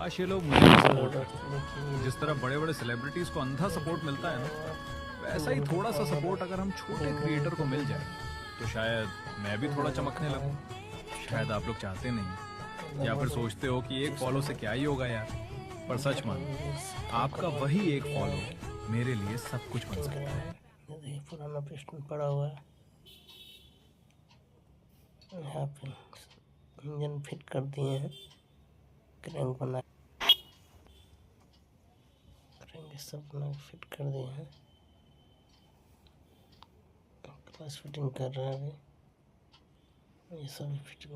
काश ये लोग मुझे भी सपोर्ट करते। जिस तरह बड़े बड़े सेलिब्रिटीज को अंधा सपोर्ट मिलता है ना, वैसा ही थोड़ा सा सपोर्ट अगर हम छोटे क्रिएटर को मिल जाए तो शायद मैं भी थोड़ा चमकने लगूं। शायद आप लोग चाहते नहीं, या फिर सोचते हो कि एक फॉलो से क्या ही होगा यार, पर सच मानो आपका वही एक फॉलो मेरे लिए सब कुछ बन सकता है। ये पुराना पिस्टन पड़ा हुआ है, यहाँ पे इंजन फिट कर दिए हैं, क्रैंक बना क्रैंक सब बना फिट कर दिए हैं। क्लच फिटिंग कर रहे हैं अभी, ये सब फिटिंग